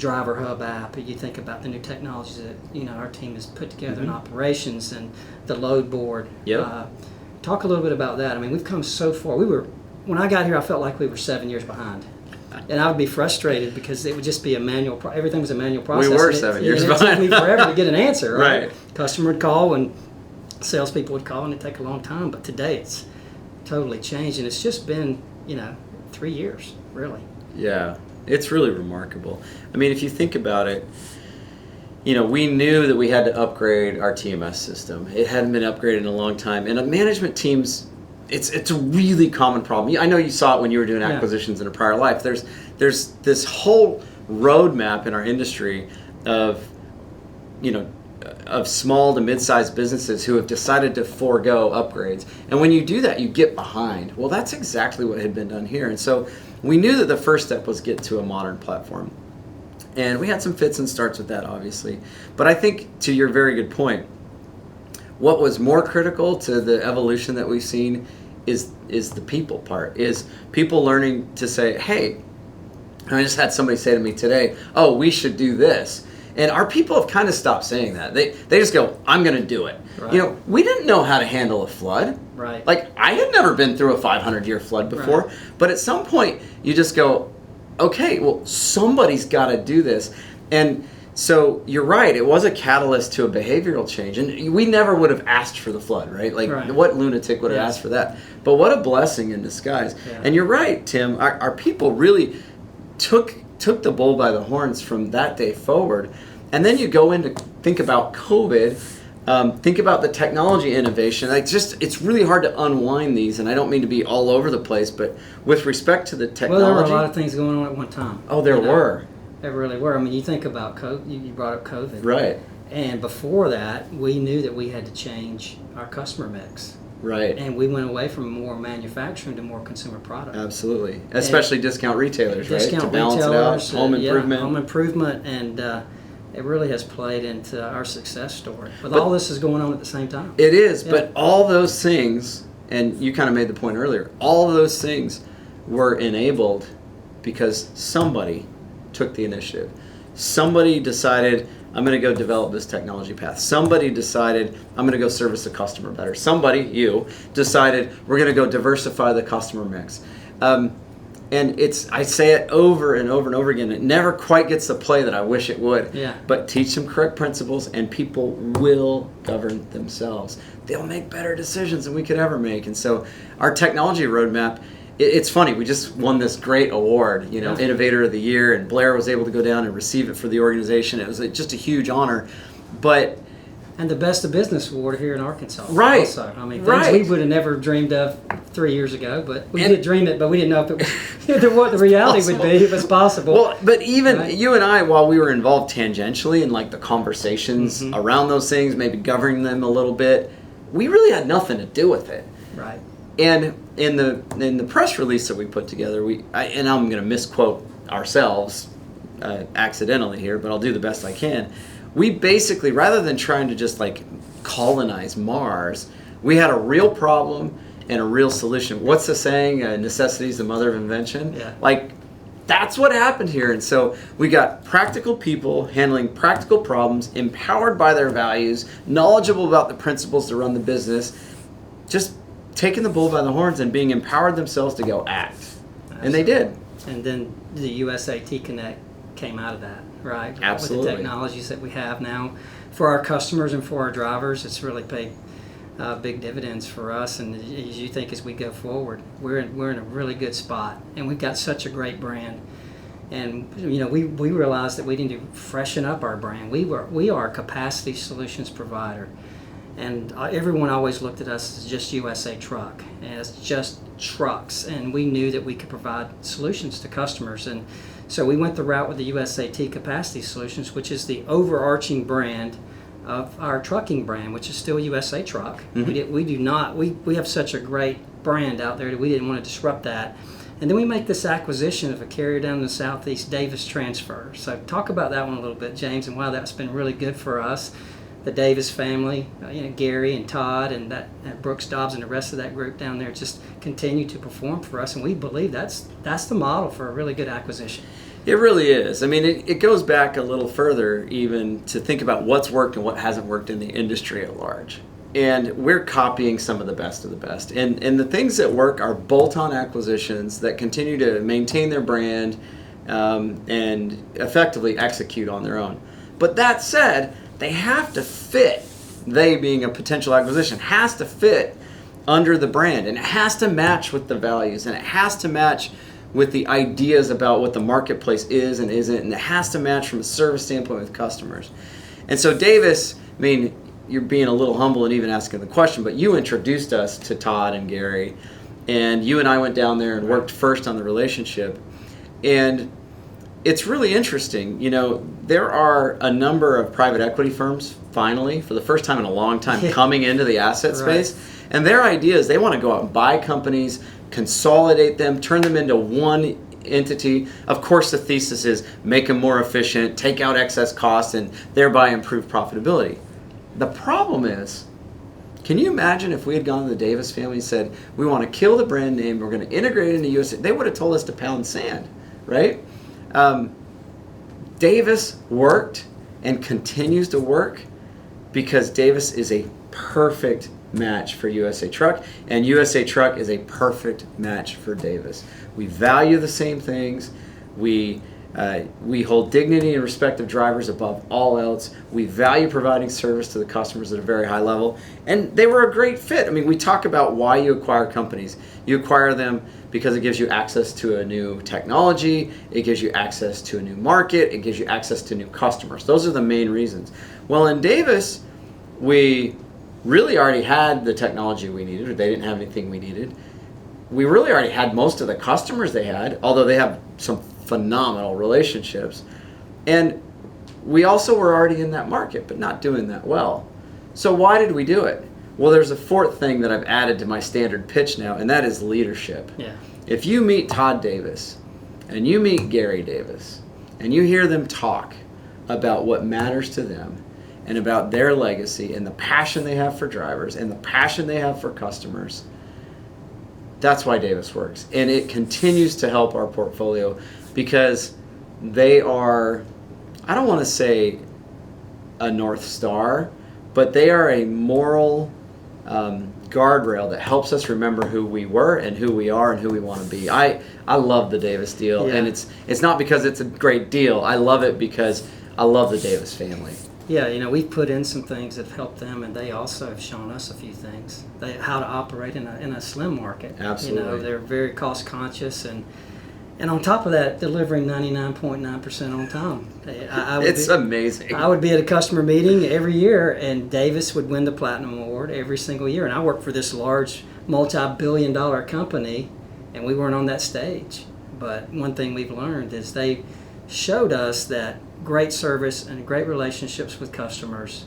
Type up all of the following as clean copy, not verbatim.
Driver Hub app, you think about the new technologies that our team has put together in operations, and the load board. Yep. Talk a little bit about that. I mean, we've come so far. When I got here, I felt like we were 7 years behind. And I would be frustrated because it would just be a manual. Everything was a manual process. We were 7 years behind. It took me forever to get an answer. Right. Customer would call and salespeople would call, and it'd take a long time. But today it's totally changed, and it's just been 3 years, really. Yeah, it's really remarkable. I mean, if you think about it, we knew that we had to upgrade our TMS system. It hadn't been upgraded in a long time, and management teams. It's a really common problem. I know you saw it when you were doing acquisitions in a prior life. There's this whole roadmap in our industry of small to mid-sized businesses who have decided to forego upgrades. And when you do that, you get behind. Well, that's exactly what had been done here. And so we knew that the first step was get to a modern platform. And we had some fits and starts with that, obviously. But I think, to your very good point, what was more critical to the evolution that we've seen is the people part, is people learning to say, hey, I just had somebody say to me today, oh, we should do this. And our people have kind of stopped saying that. They just go, I'm going to do it. Right. We didn't know how to handle a flood. Right. Like, I had never been through a 500-year flood before. Right. But at some point, you just go, okay, well, somebody's got to do this. And so you're right, it was a catalyst to a behavioral change. And we never would have asked for the flood, right? Like, what lunatic would have asked for that? But what a blessing in disguise. Yeah. And you're right, Tim, our people really took the bull by the horns from that day forward. And then you go in to think about COVID, think about the technology innovation. It's really hard to unwind these, and I don't mean to be all over the place, but with respect to the technology. Well, there were a lot of things going on at one time. Oh, there were. There really were. I mean, you think about COVID, you brought up COVID. Right. And before that, we knew that we had to change our customer mix. Right. And we went away from more manufacturing to more consumer product. Absolutely. Especially discount retailers, right? Discount To balance retailers, it out. Home improvement. Home improvement, and it really has played into our success story. But all this is going on at the same time. It is, but all those things, and you kind of made the point earlier, all those things were enabled because somebody took the initiative. Somebody decided, I'm going to go develop this technology path. Somebody decided, I'm going to go service the customer better. Somebody, you, decided, we're going to go diversify the customer mix. And I say it over and over and over again, it never quite gets the play that I wish it would. Yeah. But teach them correct principles and people will govern themselves. They'll make better decisions than we could ever make. And so our technology roadmap, it's funny, we just won this great award, Innovator of the Year, and Blair was able to go down and receive it for the organization. It was just a huge honor. And the Best of Business Award here in Arkansas. Right. Also. I mean, things we would have never dreamed of 3 years ago, but we did dream it, but we didn't know if it was what the reality would be, if it's possible. Well, but even you and I, while we were involved tangentially in like the conversations around those things, maybe governing them a little bit, we really had nothing to do with it. Right. And in the press release that we put together, and I'm going to misquote ourselves accidentally here, but I'll do the best I can. We basically, rather than trying to just like colonize Mars, we had a real problem and a real solution. What's the saying? Necessity is the mother of invention. Yeah. Like, that's what happened here. And so we got practical people handling practical problems, empowered by their values, knowledgeable about the principles to run the business, just taking the bull by the horns and being empowered themselves to go act. Absolutely. And they did. And then the USAT Connect came out of that, right? Absolutely. With the technologies that we have now for our customers and for our drivers, it's really paid big dividends for us. And as you think, as we go forward, we're in a really good spot, and we've got such a great brand. And we realized that we need to freshen up our brand. We are a capacity solutions provider. And everyone always looked at us as just USA Truck, as just trucks, and we knew that we could provide solutions to customers. And so we went the route with the USAT Capacity Solutions, which is the overarching brand of our trucking brand, which is still USA Truck. Mm-hmm. We have such a great brand out there that we didn't want to disrupt that. And then we make this acquisition of a carrier down in the Southeast, Davis Transfer. So talk about that one a little bit, James, and why that's been really good for us. The Davis family, Gary and Todd and that Brooks Dobbs and the rest of that group down there just continue to perform for us, and we believe that's the model for a really good acquisition. It really is. I mean, it goes back a little further even to think about what's worked and what hasn't worked in the industry at large. And we're copying some of the best of the best. And the things that work are bolt-on acquisitions that continue to maintain their brand and effectively execute on their own. But that said, they have to fit, they being a potential acquisition, has to fit under the brand. And it has to match with the values. And it has to match with the ideas about what the marketplace is and isn't, and it has to match from a service standpoint with customers. And so Davis, I mean, you're being a little humble and even asking the question, but you introduced us to Todd and Gary, and you and I went down there and worked first on the relationship. And it's really interesting, you know, there are a number of private equity firms, finally, for the first time in a long time, coming into the asset space. And their idea is they want to go out and buy companies, consolidate them, turn them into one entity. Of course, the thesis is make them more efficient, take out excess costs, and thereby improve profitability. The problem is, can you imagine if we had gone to the Davis family and said, we want to kill the brand name, we're going to integrate it into USA? They would have told us to pound sand, right? Davis worked and continues to work because Davis is a perfect match for USA Truck, and USA Truck is a perfect match for Davis. We value the same things. We hold dignity and respect of drivers above all else. We value providing service to the customers at a very high level, and they were a great fit. I mean, we talk about why you acquire companies. You acquire them because it gives you access to a new technology, it gives you access to a new market, it gives you access to new customers. Those are the main reasons. Well, in Davis, we really already had the technology we needed, or they didn't have anything we needed. We really already had most of the customers they had, although they have some phenomenal relationships. And we also were already in that market, but not doing that well. So why did we do it? Well, there's a fourth thing that I've added to my standard pitch now, and that is leadership. Yeah. If you meet Todd Davis and you meet Gary Davis and you hear them talk about what matters to them and about their legacy and the passion they have for drivers and the passion they have for customers, that's why Davis works. And it continues to help our portfolio because they are, I don't want to say a North Star, but they are a moral guardrail that helps us remember who we were and who we are and who we want to be. I love the Davis deal, and it's not because it's a great deal. I love it because I love the Davis family. Yeah, you know, we've put in some things that have helped them, and they also have shown us a few things. How to operate in a slim market. Absolutely. You know, they're very cost conscious, and on top of that, delivering 99.9% on time. It's amazing. I would be at a customer meeting every year, and Davis would win the Platinum Award every single year. And I work for this large, multi-billion-dollar company, and we weren't on that stage. But one thing we've learned is they showed us that great service and great relationships with customers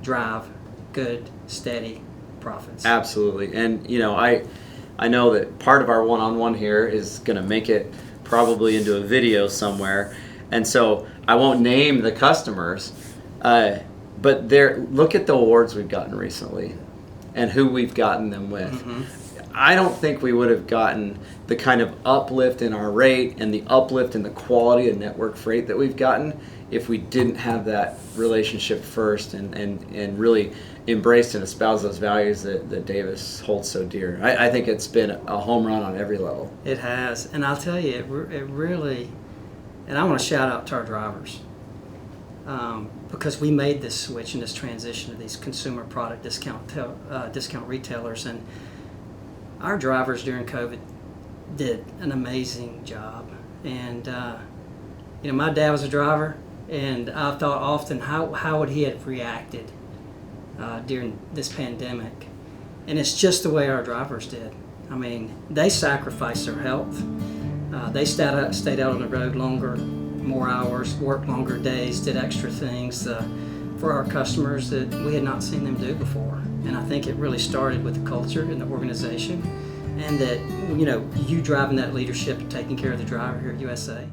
drive good, steady profits. Absolutely. And, you know, I know that part of our one-on-one here is going to make it probably into a video somewhere. And so I won't name the customers, but look at the awards we've gotten recently and who we've gotten them with. Mm-hmm. I don't think we would have gotten the kind of uplift in our rate and the uplift in the quality of network freight that we've gotten if we didn't have that relationship first and really embraced and espoused those values that Davis holds so dear. I think it's been a home run on every level. It has. And I'll tell you, it really, and I want to shout out to our drivers because we made this switch and this transition to these consumer product discount retailers. And our drivers during COVID did an amazing job. And, you know, my dad was a driver, and I thought often, how would he have reacted during this pandemic? And it's just the way our drivers did. I mean, they sacrificed their health. They stayed out on the road longer, more hours, worked longer days, did extra things for our customers that we had not seen them do before. And I think it really started with the culture and the organization, and that, you know, you driving that leadership and taking care of the driver here at USA.